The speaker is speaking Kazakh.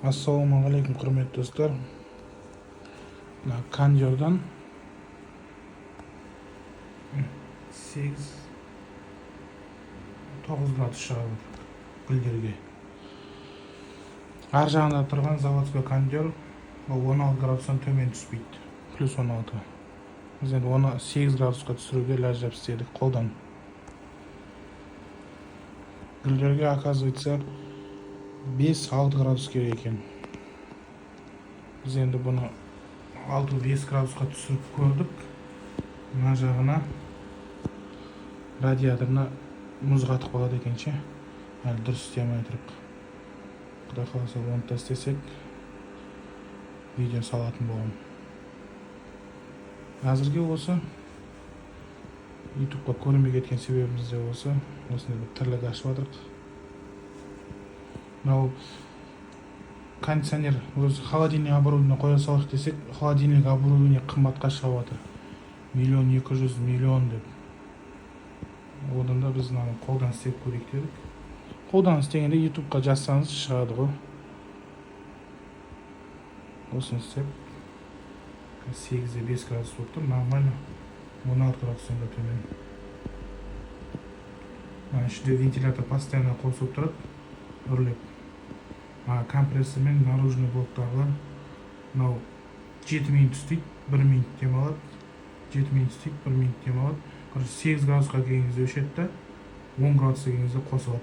Assalomualaikum hurmatli do'stlar. Kanjordan 9 gradus шығады гүлдерге. Ар жағында тұрған заводской канжор 16 градустан төмен түспейді. Плюс 16. Біз енді оны 8 градусқа түсіруге ләжіп істедік қолдан. Гүлдерге оказывается 5-6 градус керек екен. Біз енді бұны 6-5 градусқа түсіріп көрдік. Мына жағына радиаторына мұз қатып қалады екенше. Әлі дұрыс істемей тұрып. Құдай қаласа оны да істесек, видео салатын боламын. Әзірге осы YouTube'ға көрінбей кеткен себебіміз де осы. Осындай бір тірлік ашып жатырық. Мынау кондиционер, өзі холодильник оборудование қоя салайық десек, холодильник оборудование қымбатқа шығып жатыр. 1,2 миллион деп. Одан да біз қолдан істеп көрейік дедік. Қолдан істегенде YouTube'ға жазсаңыз шығады ғой. Осыны істеп 8-5 градус болып тұр, нормально. 16 градустан да төмен. Ішінде вентилятор постоянно қосылып тұрады, үрлеп. Компрессор мен наружный блоктағылар 7 минут істейді, 1 минут демалады. 7 минут істейді, 1 минут демалады. 8 градусқа келген кезде өшеді, 10 градусқа келген кезде қосылады.